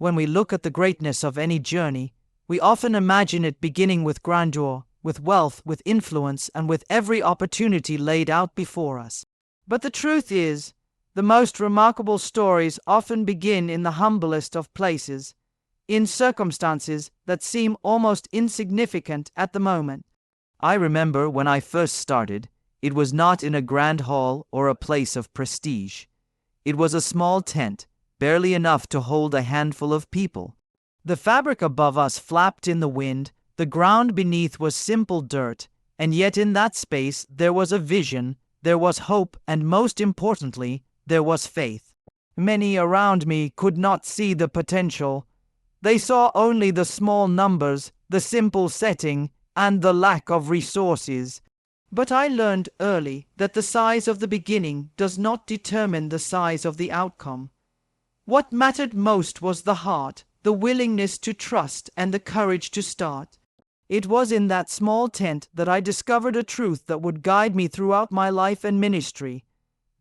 When we look at the greatness of any journey, we often imagine it beginning with grandeur, with wealth, with influence, and with every opportunity laid out before us. But the truth is, the most remarkable stories often begin in the humblest of places, in circumstances that seem almost insignificant at the moment. I remember when I first started, it was not in a grand hall or a place of prestige. It was a small tent, barely enough to hold a handful of people. The fabric above us flapped in the wind, the ground beneath was simple dirt, and yet in that space there was a vision, there was hope, and most importantly, there was faith. Many around me could not see the potential. They saw only the small numbers, the simple setting, and the lack of resources. But I learned early that the size of the beginning does not determine the size of the outcome. What mattered most was the heart, the willingness to trust, and the courage to start. It was in that small tent that I discovered a truth that would guide me throughout my life and ministry.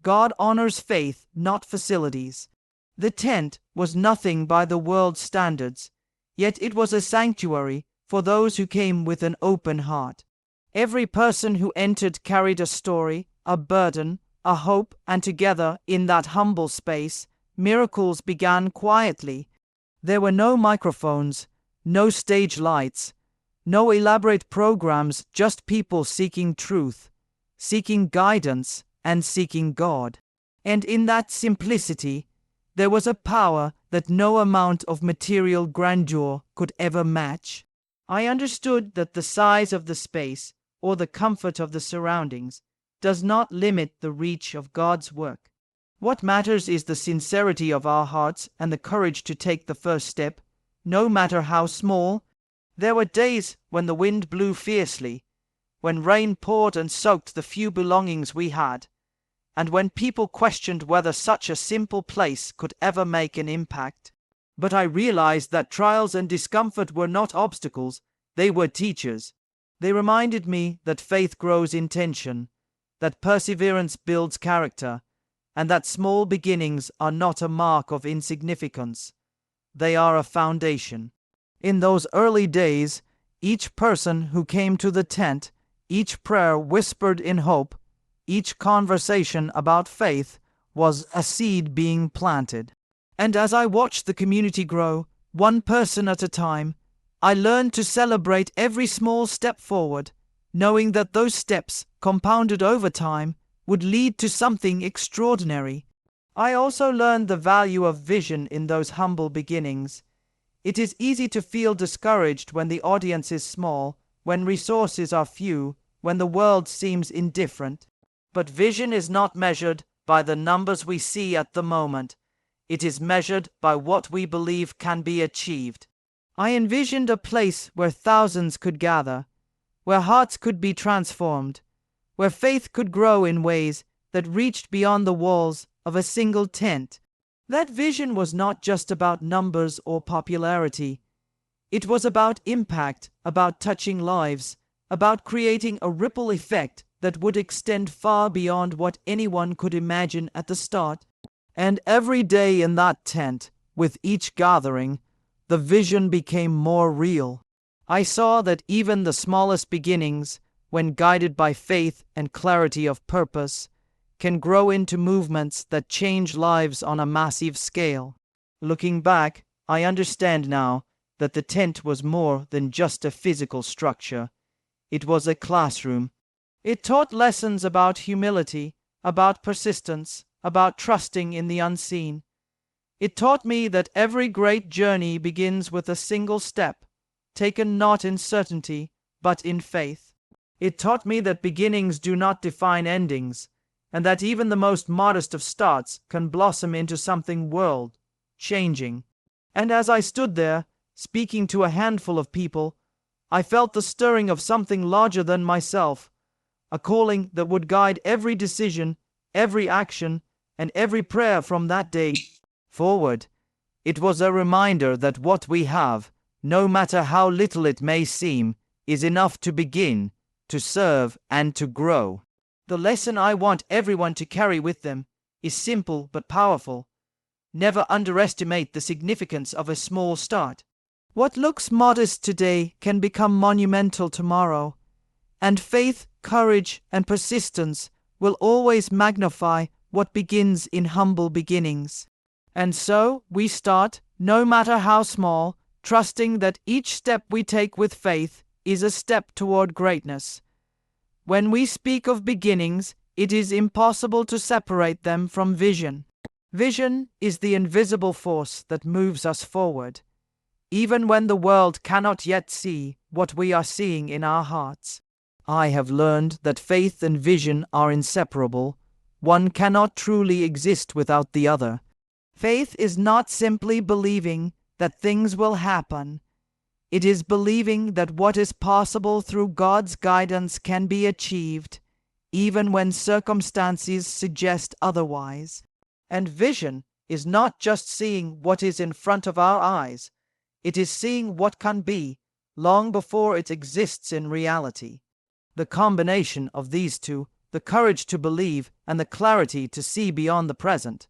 God honors faith, not facilities. The tent was nothing by the world's standards, yet it was a sanctuary for those who came with an open heart. Every person who entered carried a story, a burden, a hope, and together, in that humble space, miracles began quietly. There were no microphones, no stage lights, no elaborate programs, just people seeking truth, seeking guidance, and seeking God. And in that simplicity, there was a power that no amount of material grandeur could ever match. I understood that the size of the space, or the comfort of the surroundings, does not limit the reach of God's work. What matters is the sincerity of our hearts and the courage to take the first step, no matter how small. There were days when the wind blew fiercely, when rain poured and soaked the few belongings we had, and when people questioned whether such a simple place could ever make an impact. But I realized that trials and discomfort were not obstacles, they were teachers. They reminded me that faith grows in tension, that perseverance builds character, and that small beginnings are not a mark of insignificance. They are a foundation. In those early days, each person who came to the tent, each prayer whispered in hope, each conversation about faith was a seed being planted. And as I watched the community grow, one person at a time, I learned to celebrate every small step forward, knowing that those steps, compounded over time, would lead to something extraordinary. I also learned the value of vision in those humble beginnings. It is easy to feel discouraged when the audience is small, when resources are few, when the world seems indifferent. But vision is not measured by the numbers we see at the moment. It is measured by what we believe can be achieved. I envisioned a place where thousands could gather, where hearts could be transformed, where faith could grow in ways that reached beyond the walls of a single tent. That vision was not just about numbers or popularity. It was about impact, about touching lives, about creating a ripple effect that would extend far beyond what anyone could imagine at the start. And every day in that tent, with each gathering, the vision became more real. I saw that even the smallest beginnings, when guided by faith and clarity of purpose, can grow into movements that change lives on a massive scale. Looking back, I understand now that the tent was more than just a physical structure. It was a classroom. It taught lessons about humility, about persistence, about trusting in the unseen. It taught me that every great journey begins with a single step, taken not in certainty, but in faith. It taught me that beginnings do not define endings, and that even the most modest of starts can blossom into something world-changing. And as I stood there, speaking to a handful of people, I felt the stirring of something larger than myself, a calling that would guide every decision, every action, and every prayer from that day forward. It was a reminder that what we have, no matter how little it may seem, is enough to begin, to serve, and to grow. The lesson I want everyone to carry with them is simple but powerful. Never underestimate the significance of a small start. What looks modest today can become monumental tomorrow, and faith, courage, and persistence will always magnify what begins in humble beginnings. And so we start, no matter how small, trusting that each step we take with faith is a step toward greatness. When we speak of beginnings, it is impossible to separate them from vision. Vision is the invisible force that moves us forward, even when the world cannot yet see what we are seeing in our hearts. I have learned that faith and vision are inseparable. One cannot truly exist without the other. Faith is not simply believing that things will happen. It is believing that what is possible through God's guidance can be achieved, even when circumstances suggest otherwise. And vision is not just seeing what is in front of our eyes, it is seeing what can be, long before it exists in reality. The combination of these two, the courage to believe and the clarity to see beyond the present,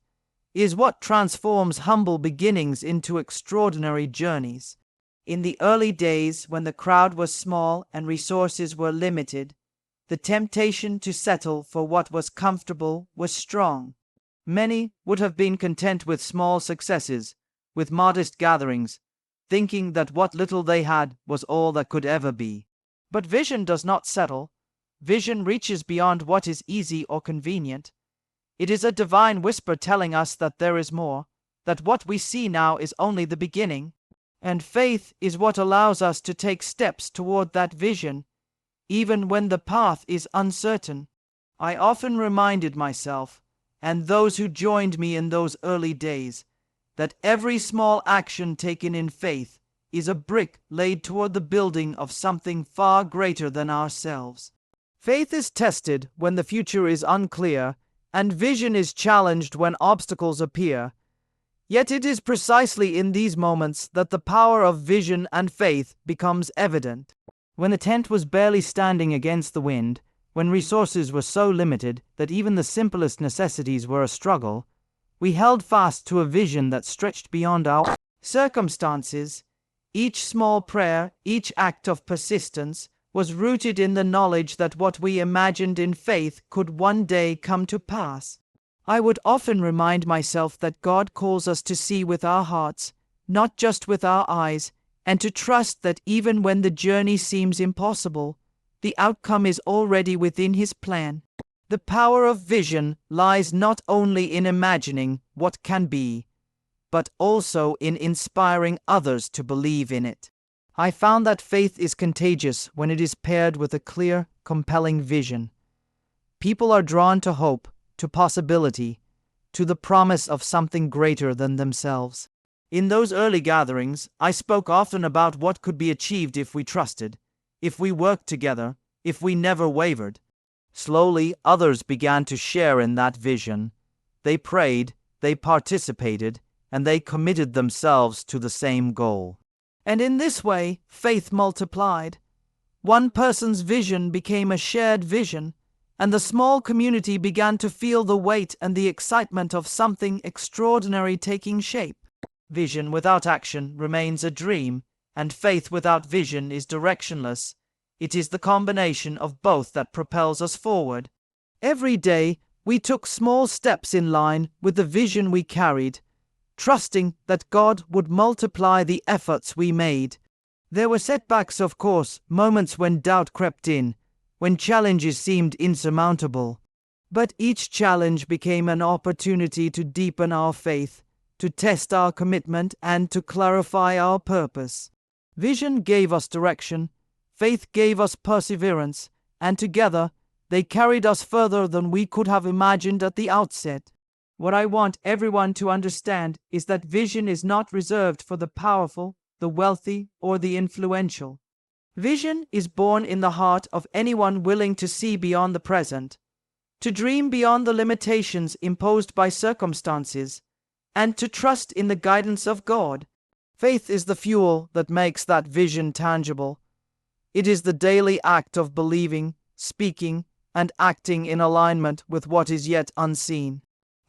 is what transforms humble beginnings into extraordinary journeys. In the early days, when the crowd was small and resources were limited, the temptation to settle for what was comfortable was strong. Many would have been content with small successes, with modest gatherings, thinking that what little they had was all that could ever be. But vision does not settle. Vision reaches beyond what is easy or convenient. It is a divine whisper telling us that there is more, that what we see now is only the beginning. And faith is what allows us to take steps toward that vision, even when the path is uncertain. I often reminded myself, and those who joined me in those early days, that every small action taken in faith is a brick laid toward the building of something far greater than ourselves. Faith is tested when the future is unclear, and vision is challenged when obstacles appear. Yet it is precisely in these moments that the power of vision and faith becomes evident. When the tent was barely standing against the wind, when resources were so limited that even the simplest necessities were a struggle, we held fast to a vision that stretched beyond our circumstances. Each small prayer, each act of persistence, was rooted in the knowledge that what we imagined in faith could one day come to pass. I would often remind myself that God calls us to see with our hearts, not just with our eyes, and to trust that even when the journey seems impossible, the outcome is already within His plan. The power of vision lies not only in imagining what can be, but also in inspiring others to believe in it. I found that faith is contagious when it is paired with a clear, compelling vision. People are drawn to hope, to possibility, to the promise of something greater than themselves. In those early gatherings, I spoke often about what could be achieved if we trusted, if we worked together, if we never wavered. Slowly, others began to share in that vision. They prayed, they participated, and they committed themselves to the same goal. And in this way, faith multiplied. One person's vision became a shared vision, and the small community began to feel the weight and the excitement of something extraordinary taking shape. Vision without action remains a dream, and faith without vision is directionless. It is the combination of both that propels us forward. Every day, we took small steps in line with the vision we carried, trusting that God would multiply the efforts we made. There were setbacks, of course, moments when doubt crept in, when challenges seemed insurmountable. But each challenge became an opportunity to deepen our faith, to test our commitment, and to clarify our purpose. Vision gave us direction, faith gave us perseverance, and together they carried us further than we could have imagined at the outset. What I want everyone to understand is that vision is not reserved for the powerful, the wealthy, or the influential. Vision is born in the heart of anyone willing to see beyond the present, to dream beyond the limitations imposed by circumstances, and to trust in the guidance of God. Faith is the fuel that makes that vision tangible. It is the daily act of believing, speaking, and acting in alignment with what is yet unseen.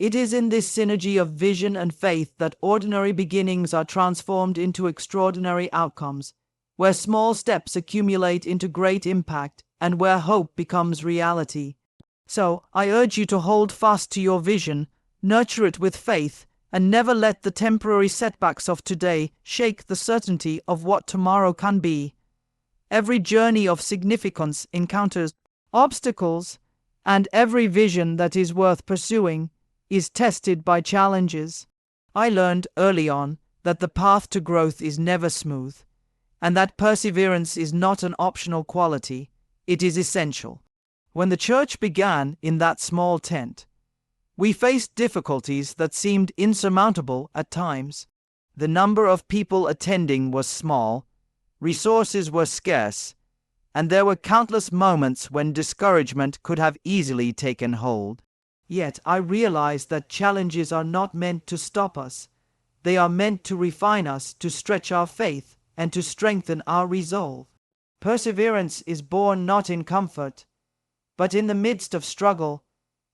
It is in this synergy of vision and faith that ordinary beginnings are transformed into extraordinary outcomes, where small steps accumulate into great impact, and where hope becomes reality. So, I urge you to hold fast to your vision, nurture it with faith, and never let the temporary setbacks of today shake the certainty of what tomorrow can be. Every journey of significance encounters obstacles, and every vision that is worth pursuing is tested by challenges. I learned early on that the path to growth is never smooth, and that perseverance is not an optional quality, it is essential. When the church began in that small tent, we faced difficulties that seemed insurmountable at times. The number of people attending was small, resources were scarce, and there were countless moments when discouragement could have easily taken hold. Yet I realized that challenges are not meant to stop us. They are meant to refine us, to stretch our faith, and to strengthen our resolve. Perseverance is born not in comfort, but in the midst of struggle,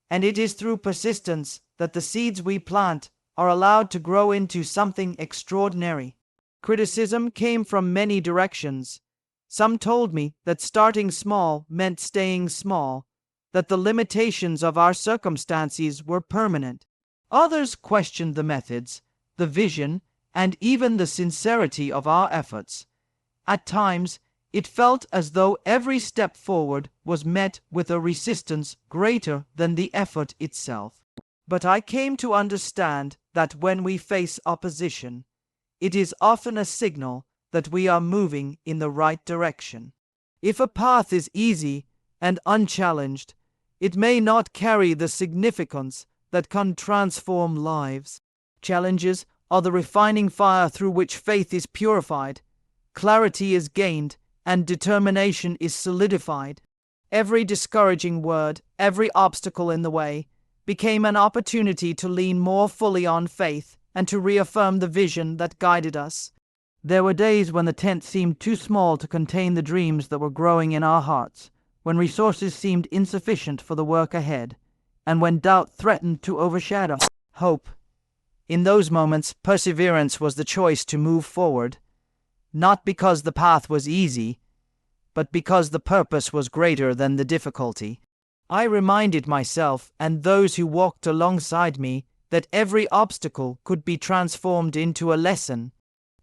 and it is through persistence that the seeds we plant are allowed to grow into something extraordinary. Criticism came from many directions. Some told me that starting small meant staying small, that the limitations of our circumstances were permanent. Others questioned the methods, the vision, and even the sincerity of our efforts. At times, it felt as though every step forward was met with a resistance greater than the effort itself. But I came to understand that when we face opposition, it is often a signal that we are moving in the right direction. If a path is easy and unchallenged, it may not carry the significance that can transform lives. Challenges are the refining fire through which faith is purified, clarity is gained, and determination is solidified. Every discouraging word, every obstacle in the way, became an opportunity to lean more fully on faith and to reaffirm the vision that guided us. There were days when the tent seemed too small to contain the dreams that were growing in our hearts, when resources seemed insufficient for the work ahead, and when doubt threatened to overshadow hope. In those moments, perseverance was the choice to move forward, not because the path was easy, but because the purpose was greater than the difficulty. I reminded myself and those who walked alongside me that every obstacle could be transformed into a lesson.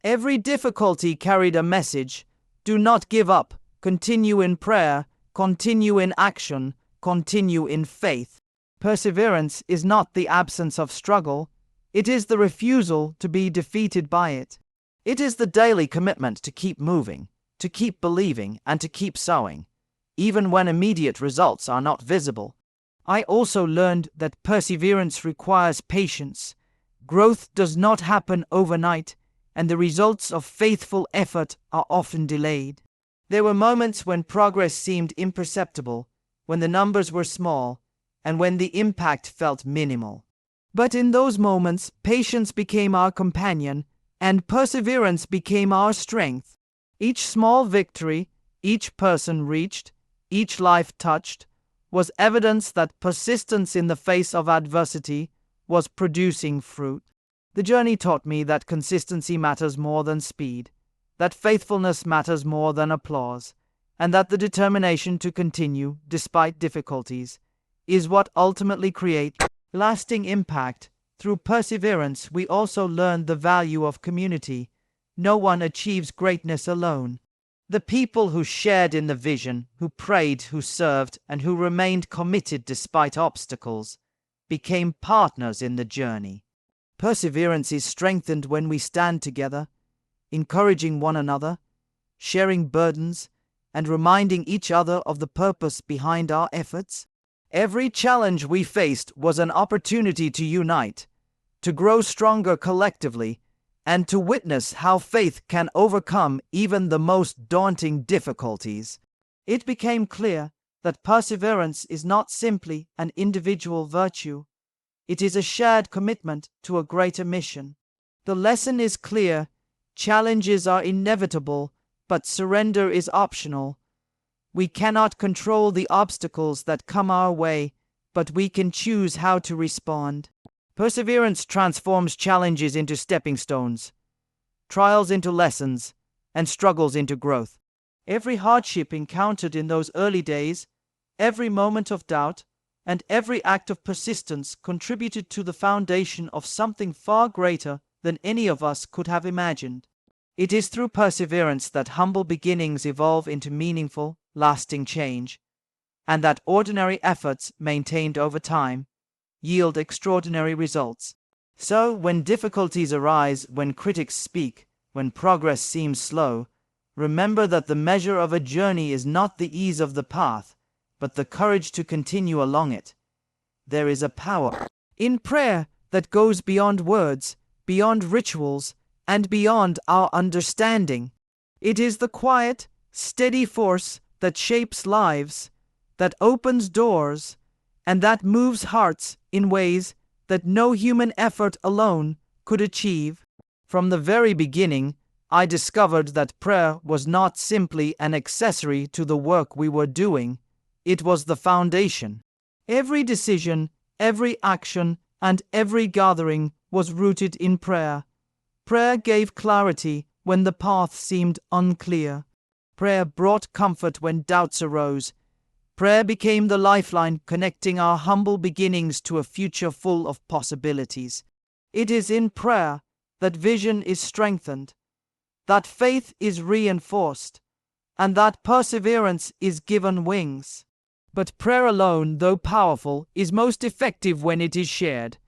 Every difficulty carried a message. Do not give up. Continue in prayer. Continue in action. Continue in faith. Perseverance is not the absence of struggle. It is the refusal to be defeated by it. It is the daily commitment to keep moving, to keep believing, and to keep sowing, even when immediate results are not visible. I also learned that perseverance requires patience. Growth does not happen overnight, and the results of faithful effort are often delayed. There were moments when progress seemed imperceptible, when the numbers were small, and when the impact felt minimal. But in those moments, patience became our companion, and perseverance became our strength. Each small victory, each person reached, each life touched, was evidence that persistence in the face of adversity was producing fruit. The journey taught me that consistency matters more than speed, that faithfulness matters more than applause, and that the determination to continue, despite difficulties, is what ultimately creates lasting impact. Through perseverance, we also learned the value of community. No one achieves greatness alone. The people who shared in the vision, who prayed, who served, and who remained committed despite obstacles, became partners in the journey. Perseverance is strengthened when we stand together, encouraging one another, sharing burdens, and reminding each other of the purpose behind our efforts. Every challenge we faced was an opportunity to unite, to grow stronger collectively, and to witness how faith can overcome even the most daunting difficulties. It became clear that perseverance is not simply an individual virtue. It is a shared commitment to a greater mission. The lesson is clear: challenges are inevitable, but surrender is optional. We cannot control the obstacles that come our way, but we can choose how to respond. Perseverance transforms challenges into stepping stones, trials into lessons, and struggles into growth. Every hardship encountered in those early days, every moment of doubt, and every act of persistence contributed to the foundation of something far greater than any of us could have imagined. It is through perseverance that humble beginnings evolve into meaningful, lasting change, and that ordinary efforts maintained over time yield extraordinary results. So, when difficulties arise, when critics speak, when progress seems slow, remember that the measure of a journey is not the ease of the path, but the courage to continue along it. There is a power in prayer that goes beyond words, beyond rituals, and beyond our understanding. It is the quiet, steady force that shapes lives, that opens doors, and that moves hearts in ways that no human effort alone could achieve. From the very beginning, I discovered that prayer was not simply an accessory to the work we were doing. It was the foundation. Every decision, every action, and every gathering was rooted in prayer. Prayer gave clarity when the path seemed unclear. Prayer brought comfort when doubts arose. Prayer became the lifeline connecting our humble beginnings to a future full of possibilities. It is in prayer that vision is strengthened, that faith is reinforced, and that perseverance is given wings. But prayer alone, though powerful, is most effective when it is shared.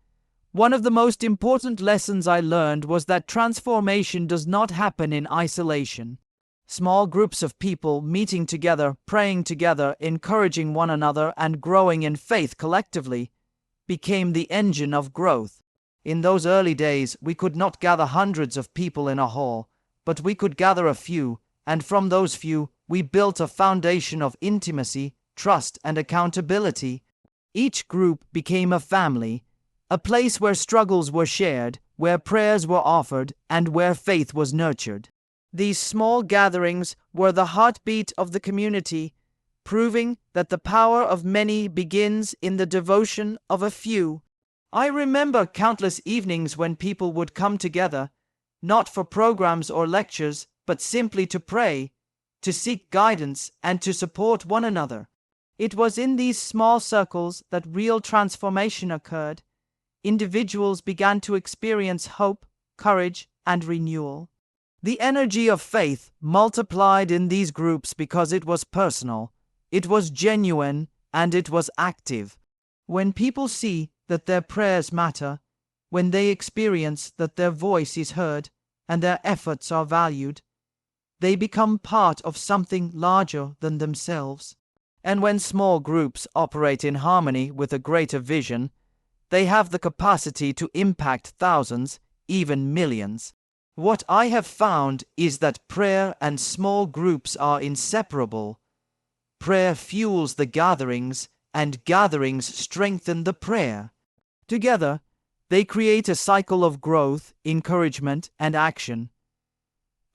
One of the most important lessons I learned was that transformation does not happen in isolation. Small groups of people meeting together, praying together, encouraging one another, and growing in faith collectively became the engine of growth. In those early days, we could not gather hundreds of people in a hall, but we could gather a few, and from those few, we built a foundation of intimacy, trust, and accountability. Each group became a family, a place where struggles were shared, where prayers were offered, and where faith was nurtured. These small gatherings were the heartbeat of the community, proving that the power of many begins in the devotion of a few. I remember countless evenings when people would come together, not for programs or lectures, but simply to pray, to seek guidance, and to support one another. It was in these small circles that real transformation occurred. Individuals began to experience hope, courage, and renewal. The energy of faith multiplied in these groups because it was personal, it was genuine, and it was active. When people see that their prayers matter, when they experience that their voice is heard and their efforts are valued, they become part of something larger than themselves. And when small groups operate in harmony with a greater vision, they have the capacity to impact thousands, even millions. What I have found is that prayer and small groups are inseparable. Prayer fuels the gatherings, and gatherings strengthen the prayer. Together, they create a cycle of growth, encouragement, and action.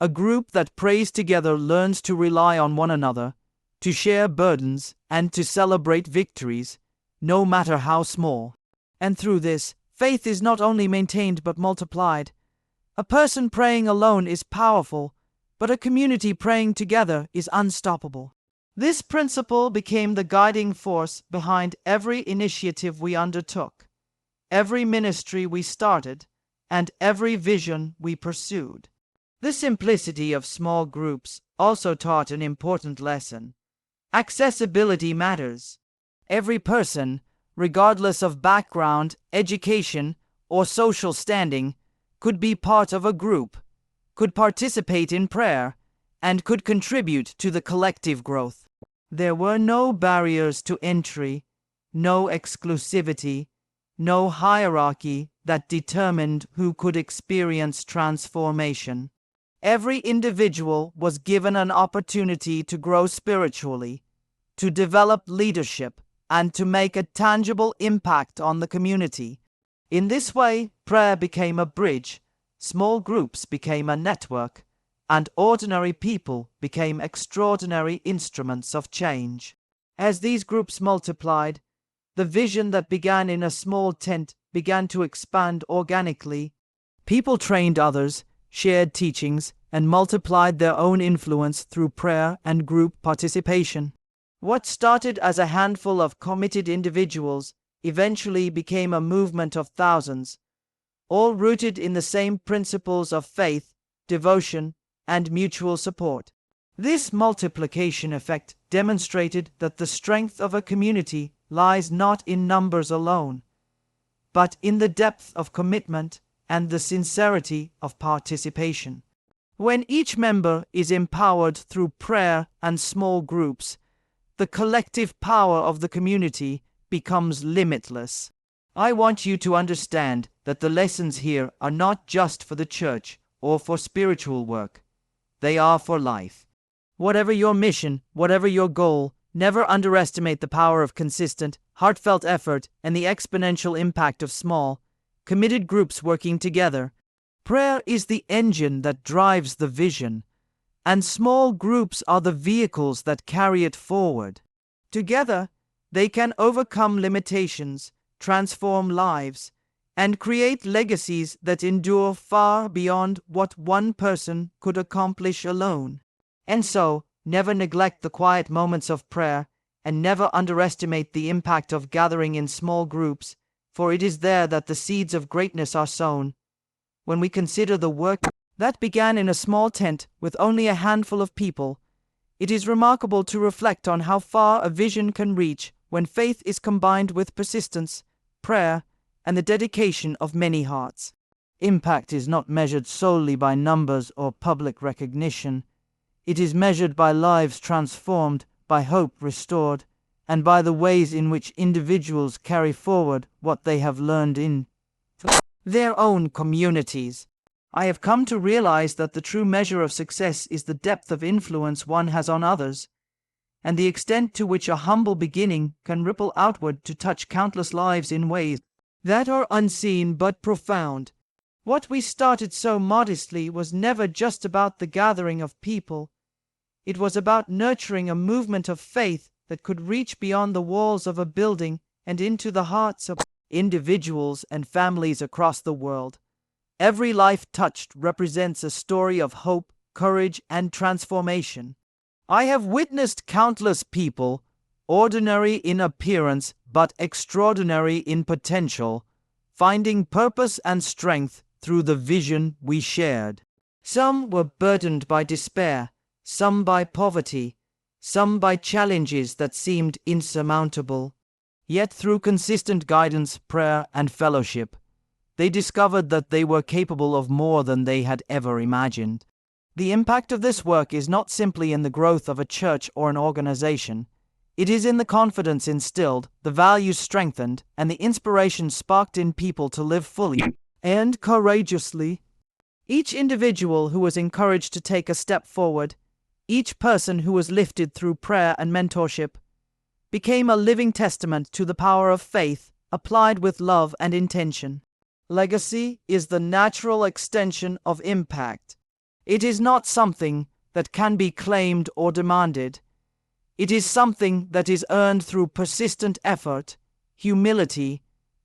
A group that prays together learns to rely on one another, to share burdens, and to celebrate victories, no matter how small. And through this, faith is not only maintained but multiplied. A person praying alone is powerful, but a community praying together is unstoppable. This principle became the guiding force behind every initiative we undertook, every ministry we started, and every vision we pursued. The simplicity of small groups also taught an important lesson. Accessibility matters. Every person, regardless of background, education, or social standing, could be part of a group, could participate in prayer, and could contribute to the collective growth. There were no barriers to entry, no exclusivity, no hierarchy that determined who could experience transformation. Every individual was given an opportunity to grow spiritually, to develop leadership, and to make a tangible impact on the community. In this way, prayer became a bridge, small groups became a network, and ordinary people became extraordinary instruments of change. As these groups multiplied, the vision that began in a small tent began to expand organically. People trained others, shared teachings, and multiplied their own influence through prayer and group participation. What started as a handful of committed individuals eventually became a movement of thousands, all rooted in the same principles of faith, devotion, and mutual support. This multiplication effect demonstrated that the strength of a community lies not in numbers alone, but in the depth of commitment and the sincerity of participation. When each member is empowered through prayer and small groups, the collective power of the community becomes limitless. I want you to understand that the lessons here are not just for the church or for spiritual work. They are for life. Whatever your mission, whatever your goal, never underestimate the power of consistent, heartfelt effort and the exponential impact of small, committed groups working together. Prayer is the engine that drives the vision, and small groups are the vehicles that carry it forward. Together, they can overcome limitations, transform lives, and create legacies that endure far beyond what one person could accomplish alone. And so, never neglect the quiet moments of prayer, and never underestimate the impact of gathering in small groups, for it is there that the seeds of greatness are sown. When we consider the work that began in a small tent with only a handful of people, it is remarkable to reflect on how far a vision can reach when faith is combined with persistence, prayer, and the dedication of many hearts. Impact is not measured solely by numbers or public recognition. It is measured by lives transformed, by hope restored, and by the ways in which individuals carry forward what they have learned in their own communities. I have come to realize that the true measure of success is the depth of influence one has on others, and the extent to which a humble beginning can ripple outward to touch countless lives in ways that are unseen but profound. What we started so modestly was never just about the gathering of people. It was about nurturing a movement of faith that could reach beyond the walls of a building and into the hearts of individuals and families across the world. Every life touched represents a story of hope, courage, and transformation. I have witnessed countless people, ordinary in appearance but extraordinary in potential, finding purpose and strength through the vision we shared. Some were burdened by despair, some by poverty, some by challenges that seemed insurmountable. Yet through consistent guidance, prayer, and fellowship, they discovered that they were capable of more than they had ever imagined. The impact of this work is not simply in the growth of a church or an organization. It is in the confidence instilled, the values strengthened, and the inspiration sparked in people to live fully and courageously. Each individual who was encouraged to take a step forward, each person who was lifted through prayer and mentorship, became a living testament to the power of faith applied with love and intention. Legacy is the natural extension of impact. It is not something that can be claimed or demanded. It is something that is earned through persistent effort, humility,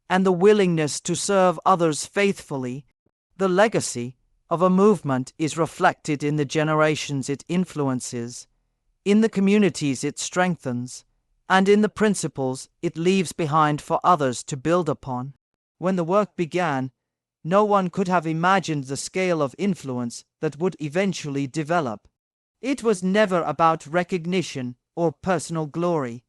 and the willingness to serve others faithfully. The legacy of a movement is reflected in the generations it influences, in the communities it strengthens, and in the principles it leaves behind for others to build upon. When the work began, no one could have imagined the scale of influence that would eventually develop. It was never about recognition or personal glory.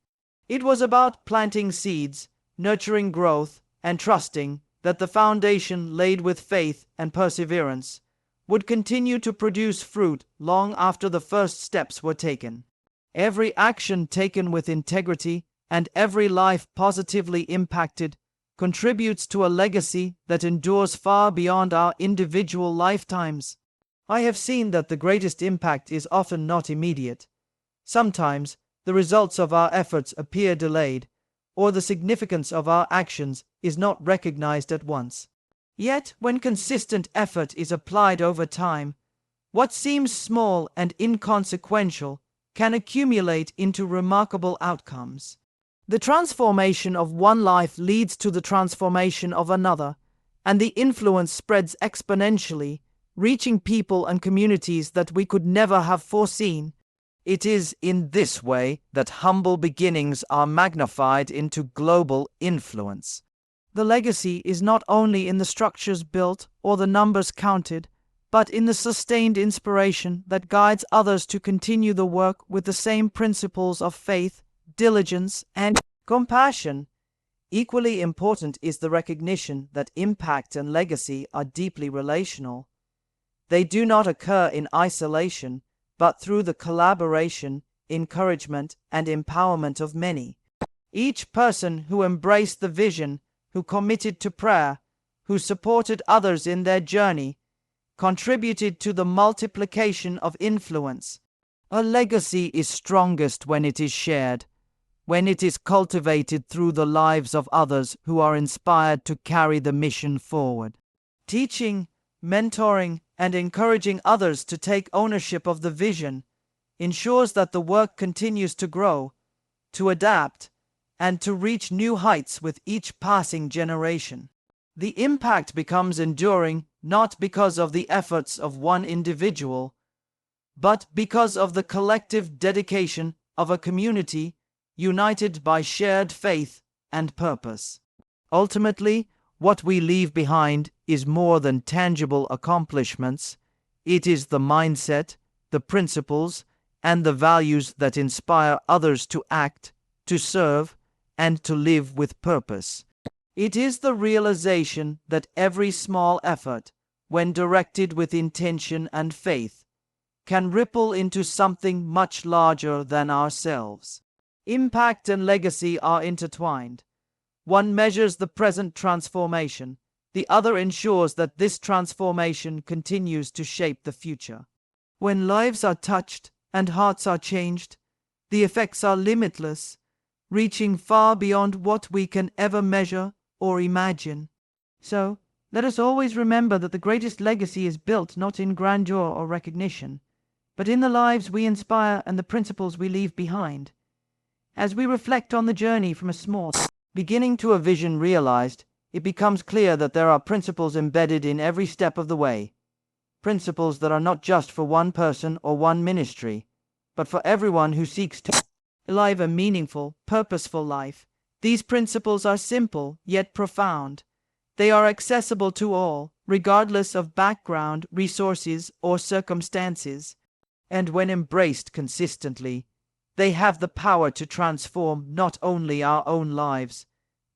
It was about planting seeds, nurturing growth, and trusting that the foundation laid with faith and perseverance would continue to produce fruit long after the first steps were taken. Every action taken with integrity and every life positively impacted contributes to a legacy that endures far beyond our individual lifetimes. I have seen that the greatest impact is often not immediate. Sometimes the results of our efforts appear delayed, or the significance of our actions is not recognized at once. Yet, when consistent effort is applied over time, what seems small and inconsequential can accumulate into remarkable outcomes. The transformation of one life leads to the transformation of another, and the influence spreads exponentially, reaching people and communities that we could never have foreseen. It is in this way that humble beginnings are magnified into global influence. The legacy is not only in the structures built or the numbers counted, but in the sustained inspiration that guides others to continue the work with the same principles of faith, diligence, and compassion. Equally important is the recognition that impact and legacy are deeply relational. They do not occur in isolation, but through the collaboration, encouragement, and empowerment of many. Each person who embraced the vision, who committed to prayer, who supported others in their journey, contributed to the multiplication of influence. A legacy is strongest when it is shared, when it is cultivated through the lives of others who are inspired to carry the mission forward. Teaching, mentoring, and encouraging others to take ownership of the vision ensures that the work continues to grow, to adapt, and to reach new heights with each passing generation. The impact becomes enduring not because of the efforts of one individual, but because of the collective dedication of a community united by shared faith and purpose. Ultimately, what we leave behind is more than tangible accomplishments. It is the mindset, the principles, and the values that inspire others to act, to serve, and to live with purpose. It is the realization that every small effort, when directed with intention and faith, can ripple into something much larger than ourselves. Impact and legacy are intertwined. One measures the present transformation, the other ensures that this transformation continues to shape the future. When lives are touched and hearts are changed, the effects are limitless, reaching far beyond what we can ever measure or imagine. So, let us always remember that the greatest legacy is built not in grandeur or recognition, but in the lives we inspire and the principles we leave behind. As we reflect on the journey from a small beginning to a vision realized, it becomes clear that there are principles embedded in every step of the way. Principles that are not just for one person or one ministry, but for everyone who seeks to live a meaningful, purposeful life. These principles are simple, yet profound. They are accessible to all, regardless of background, resources, or circumstances. And when embraced consistently, they have the power to transform not only our own lives,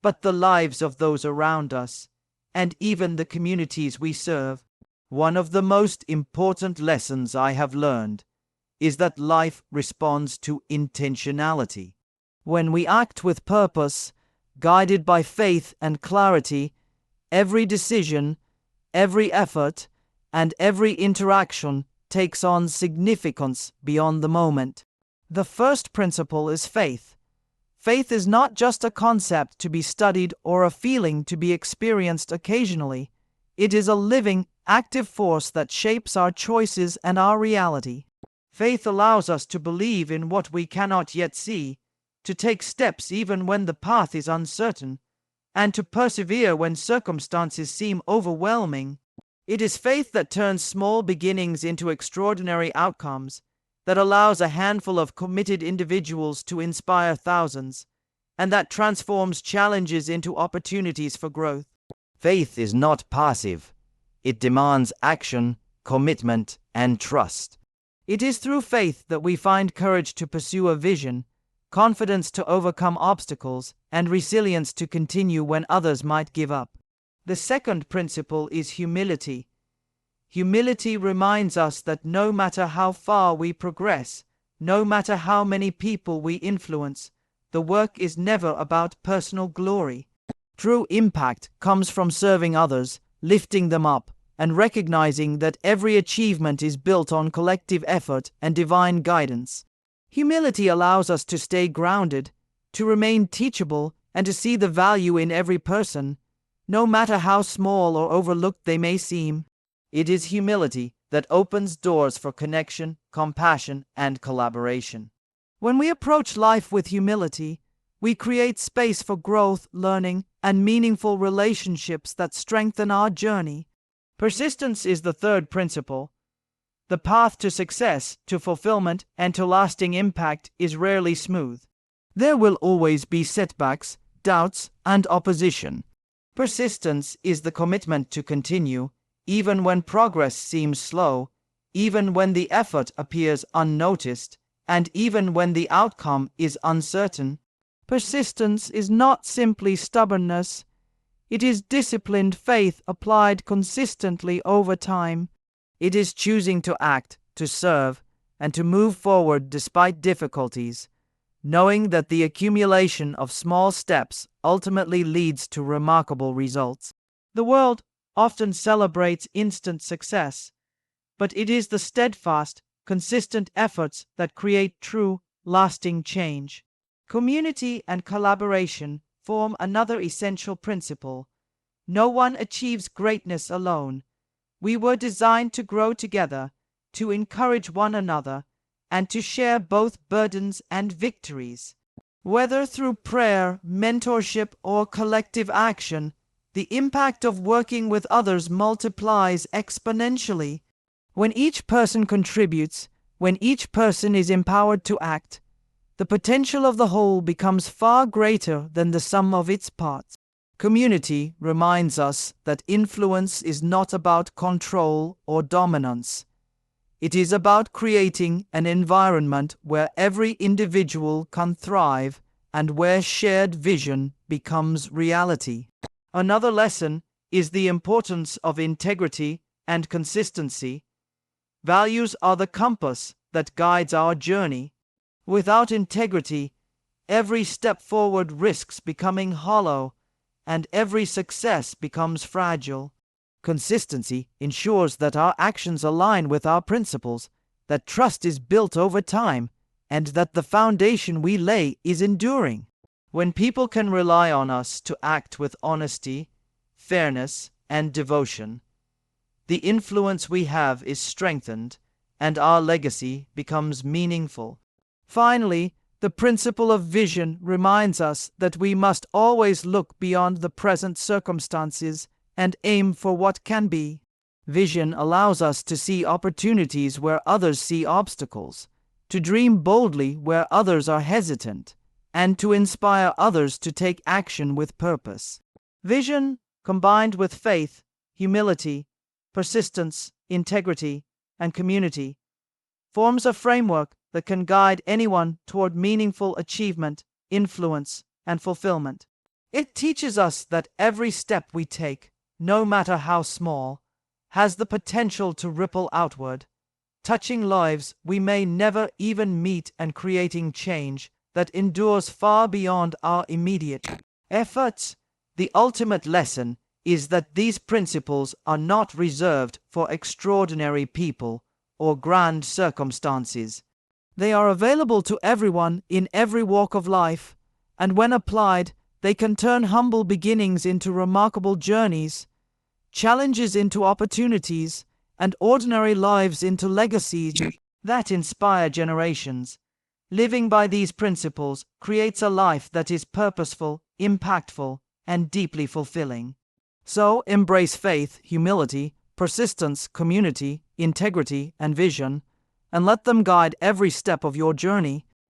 but the lives of those around us, and even the communities we serve. One of the most important lessons I have learned is that life responds to intentionality. When we act with purpose, guided by faith and clarity, every decision, every effort, and every interaction takes on significance beyond the moment. The first principle is faith. Faith is not just a concept to be studied or a feeling to be experienced occasionally. It is a living, active force that shapes our choices and our reality. Faith allows us to believe in what we cannot yet see, to take steps even when the path is uncertain, and to persevere when circumstances seem overwhelming. It is faith that turns small beginnings into extraordinary outcomes, that allows a handful of committed individuals to inspire thousands, and that transforms challenges into opportunities for growth. Faith is not passive. It demands action, commitment, and trust. It is through faith that we find courage to pursue a vision, confidence to overcome obstacles, and resilience to continue when others might give up. The second principle is humility. Humility reminds us that no matter how far we progress, no matter how many people we influence, the work is never about personal glory. True impact comes from serving others, lifting them up, and recognizing that every achievement is built on collective effort and divine guidance. Humility allows us to stay grounded, to remain teachable, and to see the value in every person, no matter how small or overlooked they may seem. It is humility that opens doors for connection, compassion, and collaboration. When we approach life with humility, we create space for growth, learning, and meaningful relationships that strengthen our journey. Persistence is the third principle. The path to success, to fulfillment, and to lasting impact is rarely smooth. There will always be setbacks, doubts, and opposition. Persistence is the commitment to continue, even when progress seems slow, even when the effort appears unnoticed, and even when the outcome is uncertain. Persistence is not simply stubbornness. It is disciplined faith applied consistently over time. It is choosing to act, to serve, and to move forward despite difficulties, knowing that the accumulation of small steps ultimately leads to remarkable results. The world often celebrates instant success, but it is the steadfast, consistent efforts that create true, lasting change. Community and collaboration form another essential principle. No one achieves greatness alone. We were designed to grow together, to encourage one another, and to share both burdens and victories. Whether through prayer, mentorship, or collective action, the impact of working with others multiplies exponentially. When each person contributes, when each person is empowered to act, the potential of the whole becomes far greater than the sum of its parts. Community reminds us that influence is not about control or dominance. It is about creating an environment where every individual can thrive and where shared vision becomes reality. Another lesson is the importance of integrity and consistency. Values are the compass that guides our journey. Without integrity, every step forward risks becoming hollow, and every success becomes fragile. Consistency ensures that our actions align with our principles, that trust is built over time, and that the foundation we lay is enduring. When people can rely on us to act with honesty, fairness, and devotion, the influence we have is strengthened, and our legacy becomes meaningful. Finally, the principle of vision reminds us that we must always look beyond the present circumstances and aim for what can be. Vision allows us to see opportunities where others see obstacles, to dream boldly where others are hesitant, and to inspire others to take action with purpose. Vision, combined with faith, humility, persistence, integrity, and community, forms a framework that can guide anyone toward meaningful achievement, influence, and fulfillment. It teaches us that every step we take, no matter how small, has the potential to ripple outward, touching lives we may never even meet and creating change that endures far beyond our immediate efforts. The ultimate lesson is that these principles are not reserved for extraordinary people or grand circumstances. They are available to everyone in every walk of life, and when applied, they can turn humble beginnings into remarkable journeys, challenges into opportunities, and ordinary lives into legacies that inspire generations. Living by these principles creates a life that is purposeful, impactful, and deeply fulfilling. So, embrace faith, humility, persistence, community, integrity, and vision, and let them guide every step of your journey.